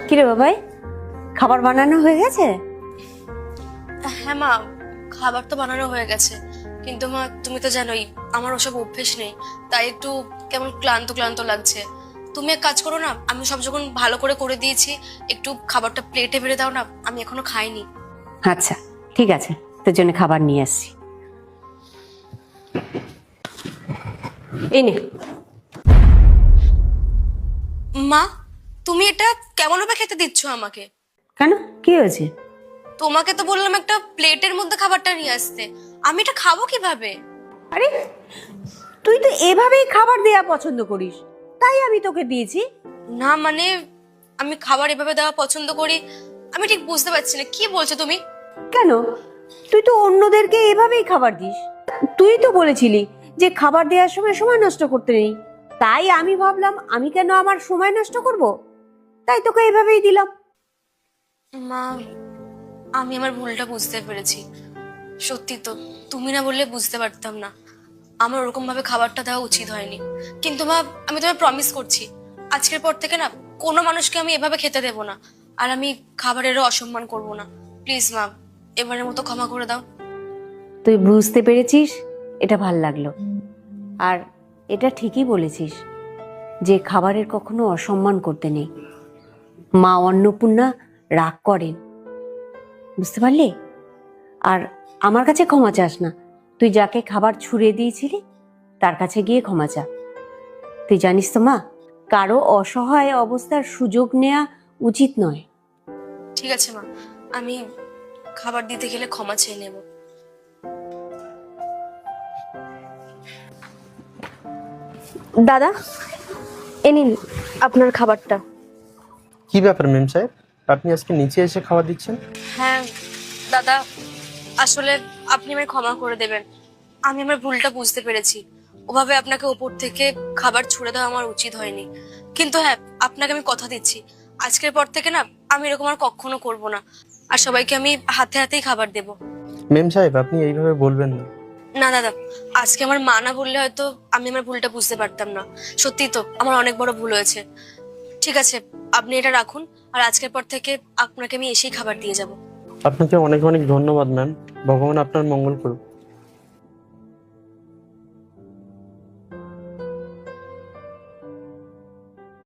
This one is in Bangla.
কিরে বাবাই, খাবার বানানো হয়ে গেছে? হ্যাঁ মা, খাবার তো বানানো হয়ে গেছে, কিন্তু মা তুমি তো জানোই আমার ওসব অভ্যেস নেই, তাই একটু কেমন ক্লান্ত ক্লান্ত লাগছে। তুমি এক কাজ করো না, আমি সব যখন ভালো করে করে দিয়েছি, একটু খাবারটা প্লেটে বেড়ে দাও না, আমি এখনো খাইনি। আচ্ছা ঠিক আছে, তোর জন্য খাবার নিয়ে আসছি। এই নে। মা, তুমি এটা কেমন ভাবে খেতে দিচ্ছ আমাকে? কেন, কি হয়েছে? তোমাকে তো বললাম একটা প্লেটের মধ্যে খাবারটা নিয়ে আসতে, আমি এটা খাবো কিভাবে? আরে তুই তো এভাবেই খাবার দেয়া পছন্দ করিস, তাই আমি তোকে দিয়েছি। না মানে, আমি খাবার এভাবে দেওয়া পছন্দ করি, আমি ঠিক বুঝতে পারছি না কি বলছো তুমি। কেন, তুই তো অন্যদেরকে এভাবেই খাবার দিস। তুই তো বলেছিলি যে খাবার দেওয়ার সময় সময় নষ্ট করতে নেই, তাই আমি ভাবলাম আমি কেন আমার সময় নষ্ট করব, তাই তোকে এভাবেই দিলাম। মা, আমি আমার ভুলটা বুঝতে পেরেছি। সত্যি তো, তুমি না বললে বুঝতে পারতাম না। আমার ওরকম ভাবে খাবারটা দেওয়া উচিত হয়নি। কিন্তু মা, আমি তোমায় প্রমিস করছি, আজকের পর থেকে না কোনো মানুষকে আমি এভাবে খেতে দেবো না, আর আমি খাবারেরও অসম্মান করব না। প্লিজ মা, এবারের মতো ক্ষমা করে দাও। তুই বুঝতে পেরেছিস, এটা ভাল লাগলো। আর এটা ঠিকই বলেছিস যে খাবারের কখনো অসম্মান করতে নেই। মা অন্নপূর্ণা রাগ করেন, বুঝতে পারলি? আর আমার কাছে ক্ষমা চাস না, তুই যাকে খাবার ছুঁড়ে দিয়েছিলি তার কাছে গিয়ে ক্ষমা চা। তুই জানিস তো মা, কারো অসহায় অবস্থার সুযোগ নেওয়া উচিত নয়। ঠিক আছে মা, আমি খাবার দিতে গেলে ক্ষমা চেয়ে নেব। দাদা, এ নিন আপনার খাবারটা। কি ব্যাপার মেম সাহেব, আপনি আজকে নিচে এসে খাবার দিচ্ছেন? হ্যাঁ দাদা, আসলে আপনি আমায় ক্ষমা করে দেবেন, আমি আমার ভুলটা বুঝতে পেরেছি। ওভাবে আপনাকে ওপর থেকে খাবার ছুড়ে দেওয়া আমার উচিত হয়নি। কিন্তু হ্যাঁ, আপনাকে আমি কথা দিচ্ছি, আজকের পর থেকে না আমি এরকম আর কখনো করব না, আর সবাইকে আমি হাতে হাতেই খাবার দেব। মেম সাহেব, আপনি এইভাবে বলবেন না। না দাদা, আজকে আমার মা না বললে হয়তো আমি আমার ভুলটা বুঝতে পারতাম না। সত্যি তো, আমার অনেক বড় ভুল হয়েছে। ঠিক আছে, আপনি এটা রাখুন, আর আজকের পর থেকে আপনাকে আমি এসেই খাবার দিয়ে যাব। আপনাকে অনেক অনেক ধন্যবাদ ম্যাম, ভগবান আপনার মঙ্গল করুক।